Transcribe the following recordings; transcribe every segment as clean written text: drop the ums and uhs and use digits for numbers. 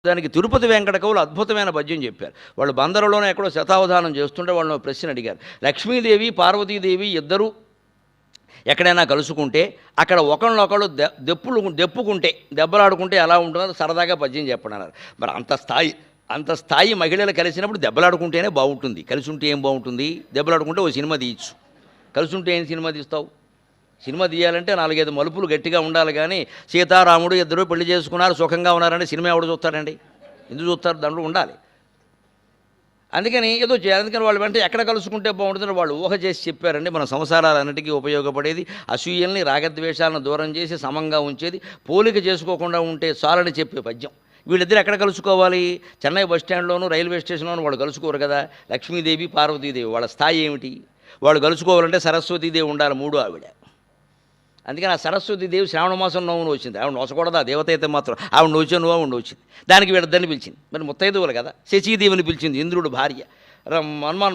దానికి తిరుపతి వెంకట కవులు అద్భుతమైన పద్యం చెప్పారు. వాళ్ళు బందరులోనే ఎక్కడో శతావధానం చేస్తుంటే వాళ్ళని ఒక ప్రశ్న అడిగారు. లక్ష్మీదేవి పార్వతీదేవి ఇద్దరూ ఎక్కడైనా కలుసుకుంటే అక్కడ ఒకళ్ళొకళ్ళు దెప్పుకుంటే దెబ్బలాడుకుంటే ఎలా ఉంటుందో సరదాగా పద్యం చెప్పడన్నారు. మరి అంత స్థాయి మహిళలు కలిసినప్పుడు దెబ్బలాడుకుంటేనే బాగుంటుంది. కలిసి ఉంటే ఏం బాగుంటుంది? దెబ్బలాడుకుంటే ఓ సినిమా తీయచ్చు. కలిసి ఉంటే ఏం సినిమా తీస్తావు? సినిమా తీయాలంటే 4-5 మలుపులు గట్టిగా ఉండాలి. కానీ సీతారాముడు ఇద్దరు పెళ్లి చేసుకున్నారు, సుఖంగా ఉన్నారంటే సినిమా ఎవడు చూస్తారండి? ఎందుకు చూస్తారు? దాంట్లో ఉండాలి. అందుకని ఏదో చేయాలి. అందుకని వాళ్ళు వెంటనే ఎక్కడ కలుసుకుంటే బాగుంటుందని వాళ్ళు ఊహ చేసి చెప్పారండి. మన సంసారాలన్నిటికీ ఉపయోగపడేది అసూయల్ని రాగద్వేషాలను దూరం చేసి సమంగా ఉంచేది, పోలిక చేసుకోకుండా ఉంటే చాలని చెప్పే పద్యం. వీళ్ళిద్దరు ఎక్కడ కలుసుకోవాలి? చెన్నై బస్ స్టాండ్లోనూ రైల్వే స్టేషన్లోనూ వాళ్ళు కలుసుకోరు కదా. లక్ష్మీదేవి పార్వతీదేవి వాళ్ళ స్థాయి ఏమిటి? వాళ్ళు కలుసుకోవాలంటే సరస్వతీదేవి ఉండాలి, మూడో ఆవిడ. అందుకని ఆ సరస్వతీదేవి శ్రావణ మాసం నోమును వచ్చింది. ఆవిడ నోచకూడదు, ఆ దేవత అయితే మాత్రం ఆవిడ నోచాను, ఆవిడ వచ్చింది. దానికి వీళ్ళిద్దరిని పిలిచింది. మరి ముత్తైదువులు కదా. శచీదేవిని పిలిచింది, ఇంద్రుడు భార్య.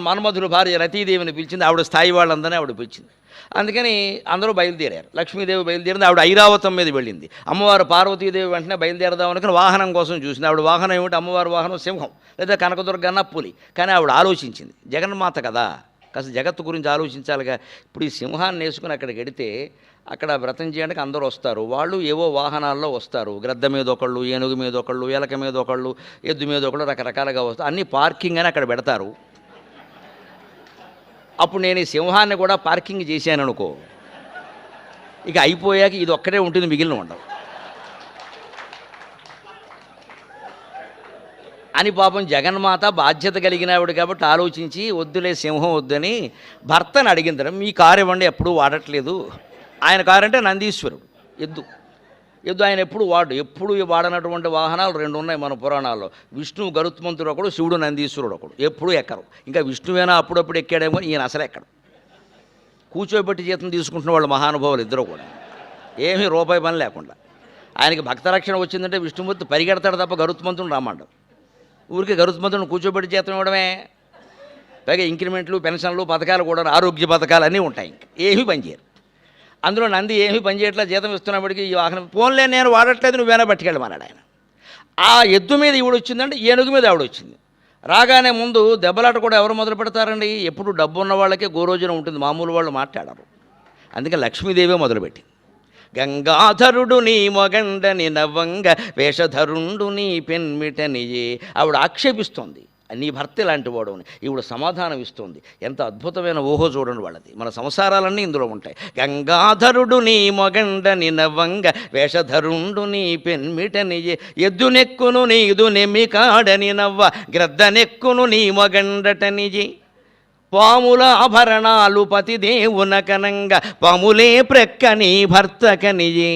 మన్మధుడు భార్య రతీదేవిని పిలిచింది. ఆవిడ స్థాయి వాళ్ళందరినీ ఆవిడ పిలిచింది. అందుకని అందరూ బయలుదేరారు. లక్ష్మీదేవి బయలుదేరింది. ఆవిడ ఐరావతం మీద వెళ్ళింది. అమ్మవారు పార్వతీదేవి వెంటనే బయలుదేరదాం అనుకుని వాహనం కోసం చూసింది. ఆవిడ వాహనం ఏమిటి? అమ్మవారి వాహనం సింహం లేదా కనకదుర్గన్న పులి. కానీ ఆవిడ ఆలోచించింది, జగన్మాత కదా, కాస్త జగత్తు గురించి ఆలోచించాలిగా. ఇప్పుడు ఈ సింహాన్ని వేసుకుని అక్కడికి వెడితే అక్కడ వ్రతం చేయడానికి అందరూ వస్తారు. వాళ్ళు ఏవో వాహనాల్లో వస్తారు. గ్రద్ద మీద ఒకళ్ళు, ఏనుగు మీద ఒకళ్ళు, ఎలక మీద ఒకళ్ళు, ఎద్దు మీద ఒకళ్ళు, రకరకాలుగా వస్తారు. అన్నీ పార్కింగ్ అని అక్కడ పెడతారు. అప్పుడు నేను ఈ సింహాన్ని కూడా పార్కింగ్ చేశాను అనుకో, ఇక అయిపోయాక ఇది ఒక్కటే ఉంటుంది, మిగిలిన ఉండవు అని పాపం జగన్మాత బాధ్యత కలిగిన ఆవిడ కాబట్టి ఆలోచించి వద్దులే సింహం వద్దని భర్తను అడిగింది. మీ కారు ఇవ్వండి, ఎప్పుడూ వాడట్లేదు. ఆయన కారు అంటే నందీశ్వరుడు, ఎద్దు ఆయన ఎప్పుడు వాడనటువంటి వాహనాలు 2 ఉన్నాయి మన పురాణాల్లో. విష్ణువు గరుత్మంతుడు ఒకడు, శివుడు నందీశ్వరుడు ఒకడు. ఎప్పుడూ ఎక్కరు. ఇంకా విష్ణువేనా అప్పుడప్పుడు ఎక్కాడేమో, ఈయన అసలు ఎక్కడు. కూర్చోబెట్టి జీతం తీసుకుంటున్న వాళ్ళు మహానుభావులు ఇద్దరు కూడా, ఏమీ రూపాయి పని లేకుండా. ఆయనకి భక్తరక్షణ వచ్చిందంటే విష్ణుమూర్తి పరిగెడతాడు తప్ప గరుత్మంతుడు రమ్మండు. ఊరికి గరుత్మంతుడిని కూర్చోబెట్టి జీతం ఇవ్వడమే. పైగా ఇంక్రిమెంట్లు, పెన్షన్లు, పథకాలు కూడా, ఆరోగ్య పథకాలు అన్నీ ఉంటాయి. ఇంక ఏమీ పనిచేయరు. అందులో నంది ఏమీ పనిచేయట్లా, జీతం ఇస్తున్నప్పటికీ ఈ వాహనం ఫోన్లే నేను వాడట్లేదు, నువ్వేనా పట్టుకెళ్ళమన్నాడు ఆయన. ఆ ఎద్దు మీద ఈవిడ వచ్చిందంటే ఏనుగు మీద ఆవిడ వచ్చింది. రాగానే ముందు దెబ్బలాట కూడా ఎవరు మొదలు పెడతారండి? ఎప్పుడు డబ్బు ఉన్న వాళ్ళకే గోరోజున ఉంటుంది, మామూలు వాళ్ళు మాట్లాడరు. అందుకే లక్ష్మీదేవే మొదలుపెట్టింది. గంగాధరుడు నీ మొగండని నవ్వంగ వేషధరుండు నీ పెన్మిటనియే. ఆవిడ ఆక్షేపిస్తోంది, నీ భర్త ఇలాంటి వాడు అని. ఈవిడ సమాధానం ఇస్తోంది. ఎంత అద్భుతమైన ఊహో చూడండి వాళ్ళది. మన సంసారాలన్నీ ఇందులో ఉంటాయి. గంగాధరుడు నీ మొగండని నవ్వంగ వేషధరుండు నీ పెన్మిటనియే. ఎద్దునెక్కును నీదు నెమ్మి కాడని నవ్వ గ్రద్దనెక్కును నీ మొగండటనియే. పాముల ఆభరణాలు పతిదేవున కనంగ పాములే ప్రక్కని భర్తకనియే.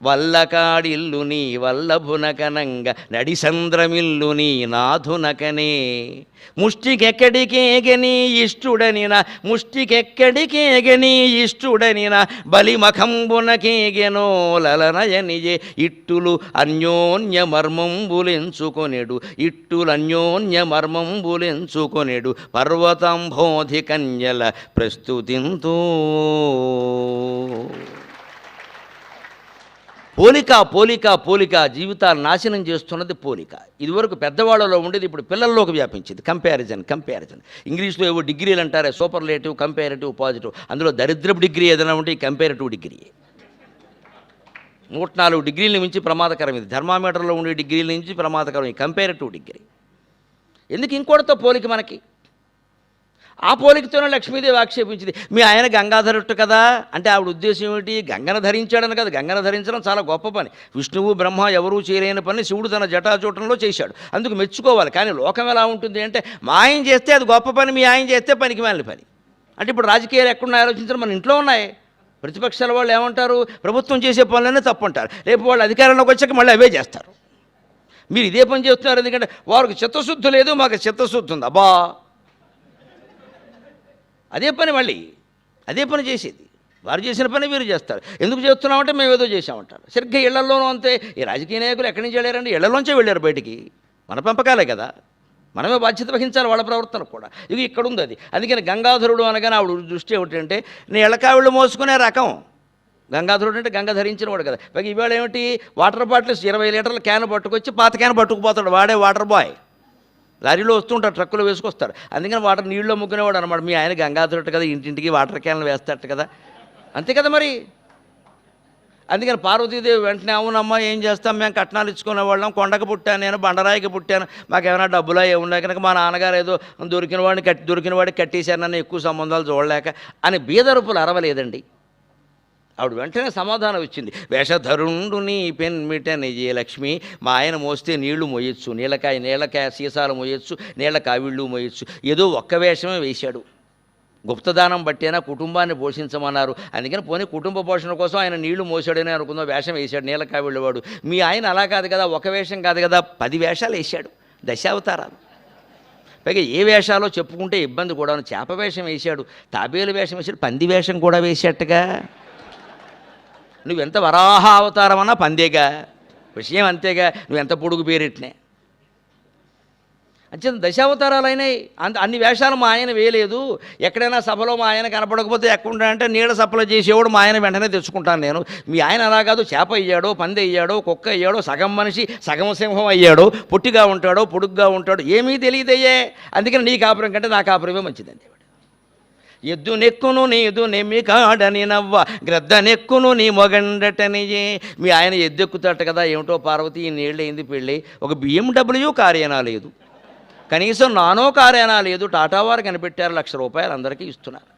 వల్లకాడిల్లు నీ వల్లభునకనంగ నడిసంద్రమిల్లు నీ నాథునకనే. ముష్టికెక్కడికేగని ఇష్టుడనిన బలిమఖంబునకేగెనో లలనయనియే. ఇట్టులు అన్యోన్యమర్మంబులెంచుకొనెడు పర్వతంబోధి కన్యల ప్రస్తుతింతో. పోలిక జీవితాలు నాశనం చేస్తున్నది పోలిక. ఇదివరకు పెద్దవాళ్ళలో ఉండేది, ఇప్పుడు పిల్లల్లోకి వ్యాపించింది. కంపారిజన్. ఇంగ్లీష్లో ఏవో డిగ్రీలు అంటారే, సూపర్లేటివ్, కంపారిటివ్, పాజిటివ్. అందులో దరిద్రపు డిగ్రీ ఏదైనా ఉంటే ఈ కంపారిటివ్ డిగ్రీ. 104 డిగ్రీల నుంచి ప్రమాదకరం ఇది. థర్మామీటర్లో ఉండే డిగ్రీల నుంచి ప్రమాదకరం ఈ కంపారిటివ్ డిగ్రీ. ఎందుకు? ఇంకోటితో పోలిక మనకి. ఆ పోలికతోనే లక్ష్మీదేవి ఆక్షేపించింది. మీ ఆయన గంగాధరుట్టు కదా అంటే ఆవిడ ఉద్దేశం ఏమిటి? గంగను ధరించాడని కదా. గంగను ధరించడం చాలా గొప్ప పని. విష్ణువు బ్రహ్మ ఎవరూ చేయలేని పని శివుడు తన జటాచూటంలో చేశాడు. అందుకు మెచ్చుకోవాలి. కానీ లోకం ఎలా ఉంటుంది అంటే, మా ఆయన చేస్తే అది గొప్ప పని, మీ ఆయన చేస్తే పనికి మాలిన పని. అంటే ఇప్పుడు రాజకీయాలు ఎక్కడున్నాయి ఆలోచించడం, మన ఇంట్లో ఉన్నాయి. ప్రతిపక్షాల వాళ్ళు ఏమంటారు? ప్రభుత్వం చేసే పనులనే తప్పు అంటారు. రేపు వాళ్ళు అధికారంలోకి వచ్చాక మళ్ళీ అవే చేస్తారు. మీరు ఇదే పని చేస్తున్నారు, ఎందుకంటే వారికి చిత్తశుద్ధి లేదు, మాకు చిత్తశుద్ధి ఉంది. అబ్బా, అదే పని చేసేది. వారు చేసిన పని వీరు చేస్తారు. ఎందుకు చేస్తున్నామంటే మేము ఏదో చేసామంటారు. సరిగ్గా ఇళ్లలోనూ అంతే. ఈ రాజకీయ నాయకులు ఎక్కడి నుంచి వెళ్ళారండి? ఇళ్లలోంచే వెళ్ళారు బయటికి. మన పెంపకాలే కదా, మనమే బాధ్యత వహించాలి వాళ్ళ ప్రవర్తన కూడా. ఇది ఇక్కడ ఉంది అది. అందుకని గంగాధరుడు అనగానే ఆవిడ దృష్టి ఏమిటంటే, నేను ఎలకావిళ్ళు మోసుకునే రకం, గంగాధరుడు అంటే గంగ ధరించిన వాడు కదా. పైగా ఇవాళ ఏమిటి, వాటర్ బాటిల్స్ 20 లీటర్ల క్యాన్ పట్టుకొచ్చి పాత క్యాన్ పట్టుకుపోతాడు, వాడే వాటర్ బాయ్. లారీలో వస్తుంటారు, ట్రక్కులో వేసుకొస్తారు. అందుకని వాటర్ నీళ్ళలో ముగ్గునేవాడు అనమాట. మీ ఆయన గంగాధరుడు కదా, ఇంటింటికి వాటర్ క్యాన్లు వేస్తాడు కదా, అంతే కదా మరి. అందుకని పార్వతీదేవి వెంటనే అవునమ్మా ఏం చేస్తాం, మేము కట్నాలు ఇచ్చుకునే వాళ్ళం, కొండకు పుట్టాను నేను, బండరాయికి పుట్టాను, మాకేమైనా డబ్బులో ఏమున్నాయి కనుక మా నాన్నగారు ఏదో దొరికిన వాడిని కట్టేశారు, నన్ను ఎక్కువ సంబంధాలు చూడలేక అని బీదరుపులు అరవలేదండి. ఆవిడ వెంటనే సమాధానం ఇచ్చింది. వేషధరుండు నీ పెన్మిటనిజే లక్ష్మి, మా ఆయన మోస్తే నీళ్లు మోయొచ్చు, నీళ్ళకాయ సీసాలు మోయొచ్చు, నీళ్ళ కావిళ్ళు మోయొచ్చు, ఏదో ఒక్క వేషమే వేశాడు. గుప్తదానం బట్టేనా కుటుంబాన్ని పోషించమన్నారు, అందుకని పోనీ కుటుంబ పోషణ కోసం ఆయన నీళ్లు మోసాడని అనుకుందాం, వేషం వేశాడు, నీళ్ళ కావిళ్ళవాడు. మీ ఆయన అలా కాదు కదా, ఒక వేషం కాదు కదా, 10 వేషాలు వేశాడు, దశావతారాలు. పైగా ఏ వేషాలో చెప్పుకుంటే ఇబ్బంది కూడా. చేప వేషం వేశాడు, తాబేలు వేషం వేశాడు, పంది వేషం కూడా వేసేట్టుగా. నువ్వెంత వరాహ అవతారం అన్నా పందేగా, విషయం అంతేగా, నువ్వెంత పొడుగు పేరెట్టినే. అంచేత దశావతారాలు అయినాయి. అన్ని వేషాలు మా ఆయన వేయలేదు. ఎక్కడైనా సభలో మా ఆయన కనపడకపోతే ఎక్కడుంటాడంటే నీళ్ళ సప్లై చేసేవాడు మా ఆయన వెంటనే తెచ్చుకుంటాను నేను. మీ ఆయన అలా కాదు, చేప అయ్యాడో, పంది అయ్యాడో, కుక్క అయ్యాడో, సగం మనిషి సగం సింహం అయ్యాడో, పొట్టిగా ఉంటాడో పొడుగ్గా ఉంటాడో ఏమీ తెలియదయ్యే. అందుకని నీ కాపురం కంటే నా కాపురమే మంచిదండి. ఎద్దు నెక్కును నీదు నెమ్మి కాడని నవ్వ, గ్రద్ద నెక్కును నీ మొగండటనియే. మీ ఆయన ఎద్దెక్కుతాట కదా, ఏమిటో పార్వతి ఈ నీళ్ళు ఏంది పెళ్ళి, ఒక BMW కారేనా లేదు, కనీసం నానో కారేనా లేదు, టాటా వారు కనిపెట్టారు, ₹1,00,000 అందరికీ ఇస్తున్నారు.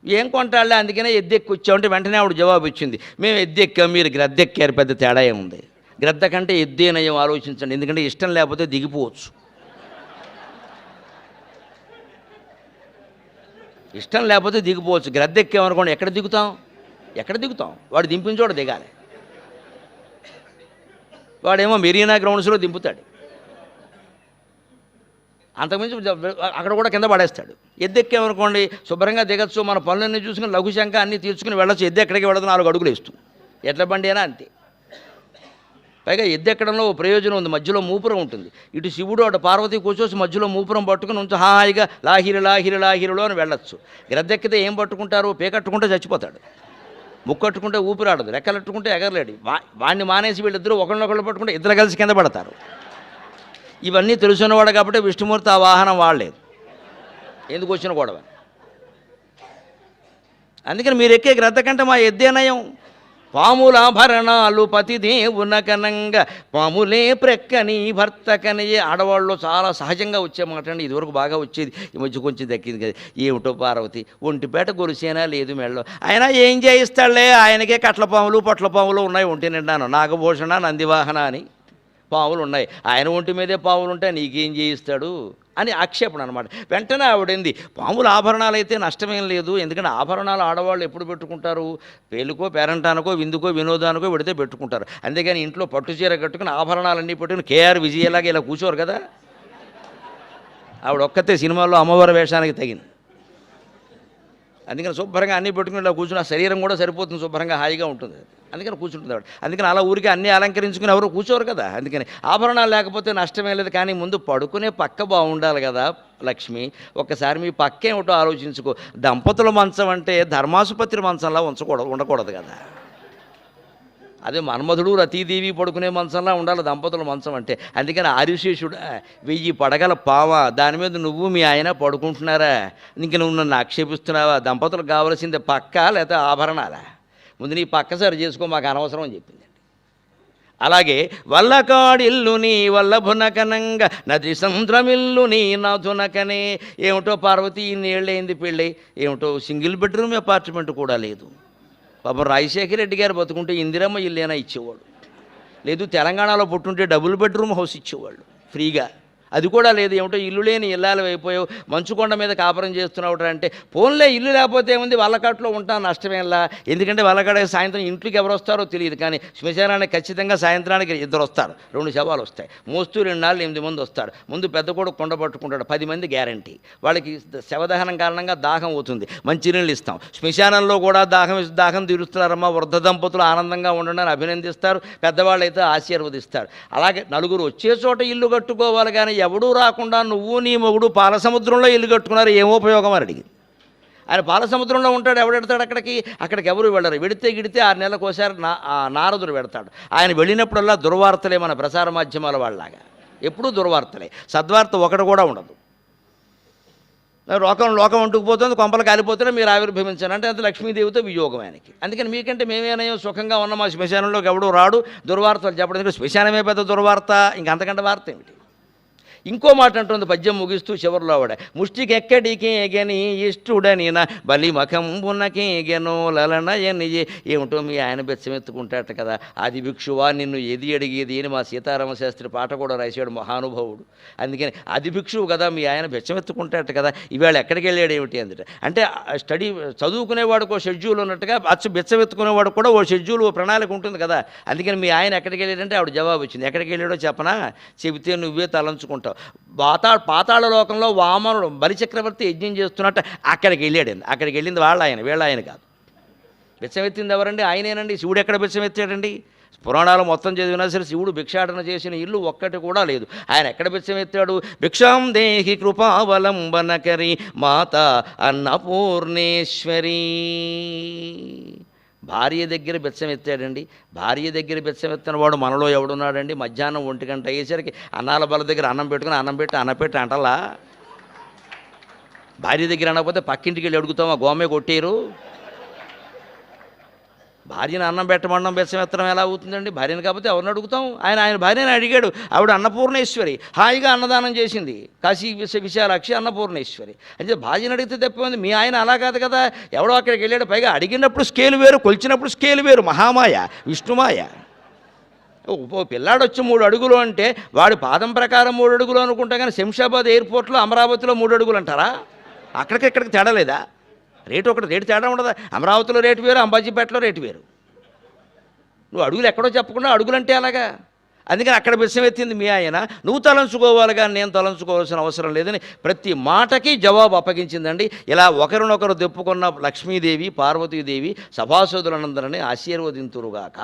ఏం కొంటాళ్ళే, అందుకనే ఎద్దెక్కి వచ్చామంటే వెంటనే ఆవిడ జవాబు ఇచ్చింది, మేము ఎద్దెక్కాం, మీరు గ్రద్దెక్కారు, పెద్ద తేడా ఏముంది. గ్రద్ద కంటే ఎద్దేనయం ఆలోచించండి, ఎందుకంటే ఇష్టం లేకపోతే దిగిపోవచ్చు. ఇష్టం లేకపోతే దిగిపోవచ్చు. గ్రద్దెక్కామనుకోండి, ఎక్కడ దిగుతాం, వాడు దింపిన చోట దిగాలి. వాడేమో మెరీనా గ్రౌండ్స్లో దింపుతాడు, అంతకుమించి అక్కడ కూడా కింద పడేస్తాడు. ఎద్దెక్కామనుకోండి శుభ్రంగా దిగచ్చు, మన పనులన్నీ చూసుకుని లఘుశంక అన్నీ తీర్చుకుని వెళ్ళచ్చు. ఎద్దు ఎక్కడికి వెళ్ళదు, 4 అడుగులు వేస్తుంది. ఎడ్ల బండి అయినా అంతే. పైగా ఎద్దెక్కడంలో ప్రయోజనం ఉంది, మధ్యలో మూపురం ఉంటుంది. ఇటు శివుడు అటు పార్వతి కూర్చోసి మధ్యలో మూపురం పట్టుకుని ఉంచు, హాయిగా లాహిరిలో అని వెళ్ళొచ్చు. గ్రద్దెక్కితే ఏం పట్టుకుంటారు, పేకట్టుకుంటే చచ్చిపోతాడు, ముక్కట్టుకుంటే ఊపిరాడదు, రెక్కలట్టుకుంటే ఎగరలేడు. వాడిని మానేసి వీళ్ళిద్దరూ ఒకళ్ళొకళ్ళు పట్టుకుంటే ఇద్దరు కలిసి కింద పడతారు. ఇవన్నీ తెలుసున్నవాడు కాబట్టి విష్ణుమూర్తి ఆ వాహనం వాడలేదు, ఎందుకు వచ్చిన గొడవ. అందుకని మీరు ఎక్కే గ్రద్ద కంటే మా ఎద్దేనయం. పాములాభరణాలు పతిదేవున కనంగా, పాములే ప్రక్కని భర్త కనియే. ఆడవాళ్ళు చాలా సహజంగా వచ్చే మాట అండి, ఇదివరకు బాగా వచ్చేది, ఈ మధ్య కొంచెం దక్కింది కదా. ఏమిటో పార్వతి ఒంటిపేట గొలుసేనా లేదు మెళ్ళో, ఆయన ఏం చేయిస్తాడులే, ఆయనకే కట్ల పాములు పొట్ల పాములు ఉన్నాయి ఒంటి నిండాను, నాగభూషణ నందివాహన అని పాములు ఉన్నాయి, ఆయన ఒంటి మీదే పాములు ఉంటాయి, నీకేం చేయిస్తాడు అని ఆక్షేపణ అనమాట. వెంటనే ఆవిడింది, పాముల ఆభరణాలు అయితే నష్టమేం లేదు, ఎందుకంటే ఆభరణాలు ఆడవాళ్ళు ఎప్పుడు పెట్టుకుంటారు, పేలుకో పేరంటానికో విందుకో వినోదానికో పెడితే పెట్టుకుంటారు. అంతేగాని ఇంట్లో పట్టు చీర కట్టుకుని ఆభరణాలన్నీ పెట్టుకుని KR విజయలాగా ఇలా కూర్చోరు కదా. ఆవిడ ఒక్కతే సినిమాల్లో అమ్మవారి వేషానికి తగింది. అందుకని శుభ్రంగా అన్నీ పెట్టుకుని ఇలా కూర్చుని, ఆ శరీరం కూడా సరిపోతుంది, శుభ్రంగా హాయిగా ఉంటుంది, అందుకని కూర్చుంటుంది ఆవిడ. అందుకని అలా ఊరికి అన్నీ అలంకరించుకుని ఎవరు కూర్చోరు కదా. అందుకని ఆభరణాలు లేకపోతే నష్టమే లేదు, కానీ ముందు పడుకునే పక్క బాగుండాలి కదా లక్ష్మి. ఒక్కసారి మీ పక్క ఏమిటో ఆలోచించుకో. దంపతుల మంచం అంటే ధర్మాసుపత్రి మంచంలా ఉండకూడదు కదా. అదే మన్మధుడు రతీదేవి పడుకునే మంచంలా ఉండాలి దంపతుల మంచం అంటే. అందుకని ఆదిశేషుడు 1000 పడగల పావ, దాని మీద నువ్వు మీ ఆయన పడుకుంటున్నారా, ఇంక నువ్వు నన్ను ఆక్షేపిస్తున్నావా, దంపతులకు కావాల్సిందే పక్క లేకపోతే ఆభరణాలా, ముందు నీ పక్క సరి చేసుకో, మాకు అనవసరం అని చెప్పిందండి. అలాగే వల్లకాడిల్లు నీ వల్లభునకనంగా, నది సంద్రమిల్లు నీ నాథునకనే. ఏమిటో పార్వతి ఇన్నేళ్ళైంది పెళ్ళి, ఏమిటో సింగిల్ బెడ్రూమ్ అపార్ట్మెంట్ కూడా లేదు. పాపం రాజశేఖర రెడ్డి గారు బతుకుంటే ఇందిరమ్మ ఇల్లేనా ఇచ్చేవాడు, లేదు తెలంగాణలో పుట్టుంటే డబుల్ బెడ్రూమ్ హౌస్ ఇచ్చేవాళ్ళు ఫ్రీగా, అది కూడా లేదు. ఏమిటో ఇల్లు లేని ఇల్లాలు అయిపోయావు, మంచుకొండ మీద కాపురం చేస్తున్నావు అంటే, ఫోన్లే ఇల్లు లేకపోతే ఏముంది, వల్లకాట్లో ఉంటాను నష్టమేలా. ఎందుకంటే వల్లకాడ సాయంత్రం ఇంట్లోకి ఎవరు వస్తారో తెలియదు, కానీ శ్మశానానికి ఖచ్చితంగా సాయంత్రానికి 2 వస్తారు, 2 శవాలు వస్తాయి. మోస్తూ 2 నాళ్ళు 8 మంది వస్తారు. ముందు పెద్ద కూడా కొండ పట్టుకుంటాడు, 10 మంది గ్యారంటీ. వాళ్ళకి శవదహనం కారణంగా దాహం అవుతుంది, మంచినీళ్ళు ఇస్తాం. శ్మశానంలో కూడా దాహం తీరుస్తున్నారమ్మా, వృద్ధ దంపతులు ఆనందంగా ఉండడానికి అభినందిస్తారు, పెద్దవాళ్ళు అయితే ఆశీర్వదిస్తారు. అలాగే నలుగురు వచ్చే చోట ఇల్లు కట్టుకోవాలి, కానీ ఎవడూ రాకుండా నువ్వు నీ మొగుడు పాలసముద్రంలో ఇల్లు కట్టుకున్నారు, ఏమో ఉపయోగం అని అడిగింది. ఆయన పాల సముద్రంలో ఉంటాడు. ఎవడెడతాడు అక్కడికి ఎవరు వెళ్ళరు. వెడితే గిడితే 6 నెలలకు ఒకసారి నారదుడు వెడతాడు. ఆయన వెళ్ళినప్పుడల్లా దుర్వార్తలే, మన ప్రసార మాధ్యమాల వాళ్ళలాగా ఎప్పుడూ దుర్వార్తలే, సద్వార్త ఒకటి కూడా ఉండదు. లోకం అంటుకుపోతుంది, కొంపలు కాలిపోతున్నా మీరు ఆవిర్భవించాను అంటే అంత లక్ష్మీదేవితో వియోగం ఆయనకి. అందుకని మీకంటే మేమేనయో సుఖంగా ఉన్న మా శ్మశానంలోకి ఎవడూ రాడు, దుర్వార్తలు చెప్పడం. శ్మశానమే పెద్ద దుర్వార్త, ఇంకంతకంటే వార్త ఏమిటి? ఇంకో మాట అంటుంది పద్యం ముగిస్తూ చివరిలో ఆవిడ, ముష్టికెక్కడికేగని ఇష్టుడనిన బలి మఖంబునకేగెనో లలనయని. ఏమిటో మీ ఆయన బెచ్చమెత్తుకుంటాట కదా, ఆది భిక్షువా నిన్ను ఏది అడిగేది అని మా సీతారామ శాస్త్రి పాట కూడా రాశాడు మహానుభావుడు. అందుకని ఆది భిక్షువు కదా మీ ఆయన బెచ్చమెత్తుకుంటాట కదా, ఇవాళ ఎక్కడికి వెళ్ళాడు ఏమిటి అందుట అంటే స్టడీ చదువుకునేవాడికి ఓ షెడ్యూల్ ఉన్నట్టుగా బెచ్చమెత్తుకునేవాడు కూడా ఓ షెడ్యూల్, ఓ ప్రణాళిక ఉంటుంది కదా. అందుకని మీ ఆయన ఎక్కడికి వెళ్ళాడంటే ఆవిడ జవాబు వచ్చింది. ఎక్కడికి వెళ్ళాడో చెప్పనా, చెబితే నువ్వే తలంచుకుంటావు. పాతాళ లోకంలో వామనుడు బలిచక్రవర్తి యజ్ఞం చేస్తున్నట్టు అక్కడికి వెళ్ళాడండి. అక్కడికి వెళ్ళింది వీళ్ళ ఆయన కాదు. బిచ్చమెత్తింది ఎవరండి? ఆయనేనండి. శివుడు ఎక్కడ బిచ్చమెత్తాడండి? పురాణాలు మొత్తం చదివినా సరే శివుడు భిక్షాటన చేసిన ఇల్లు ఒక్కటి కూడా లేదు. ఆయన ఎక్కడ బిచ్చమెత్తాడు? భిక్షాం దేహి కృపావలంబనకరి మాత అన్నపూర్ణేశ్వరి. భార్య దగ్గర బెచ్చమెత్తాడండి. భార్య దగ్గర బెచ్చమెత్తిన వాడు మనలో ఎవడున్నాడండి? మధ్యాహ్నం 1 గంట అయ్యేసరికి అన్నాల బల దగ్గర అన్నం పెట్టుకుని అన్నం పెట్టి అంటలా. భార్య దగ్గర అనకపోతే పక్కింటికి వెళ్ళి అడుగుతామా, గోమే కొట్టేరు. భార్యను అన్నం పెట్టమండం బెచ్చమెత్తడం ఎలా అవుతుందండి? భార్యను కాకపోతే ఎవరిని అడుగుతాం? ఆయన భార్యని అడిగాడు. ఆవిడ అన్నపూర్ణేశ్వరి, హాయిగా అన్నదానం చేసింది. కాశీ విశాలాక్షి అన్నపూర్ణేశ్వరి. అంటే భార్యను అడిగితే తప్పిపోయింది. మీ ఆయన అలా కాదు కదా, ఎవడో అక్కడికి వెళ్ళాడు. పైగా అడిగినప్పుడు స్కేల్ వేరు, కొలిచినప్పుడు స్కేల్ వేరు. మహామాయ, విష్ణుమాయ. ఓ పిల్లాడు వచ్చి 3 అడుగులు అంటే వాడి పాదం ప్రకారం 3 అడుగులు అనుకుంటా, కానీ శంషాబాద్ ఎయిర్పోర్ట్లో అమరావతిలో 3 అడుగులు అంటారా? అక్కడికి తేడా లేదా? రేటు తేడా ఉండదా? అమరావతిలో రేటు వేరు, అంబాజీపేటలో రేటు వేరు. నువ్వు అడుగులు ఎక్కడో చెప్పకుండా అడుగులంటే అలాగా. అందుకని అక్కడ విషమెత్తింది మీ ఆయన. నువ్వు తలంచుకోవాలి కానీ నేను తలంచుకోవాల్సిన అవసరం లేదని ప్రతి మాటకి జవాబు అప్పగించిందండి. ఇలా ఒకరినొకరు దెప్పుకున్న లక్ష్మీదేవి పార్వతీదేవి సభాసదులందరినీ ఆశీర్వదింతురుగాక.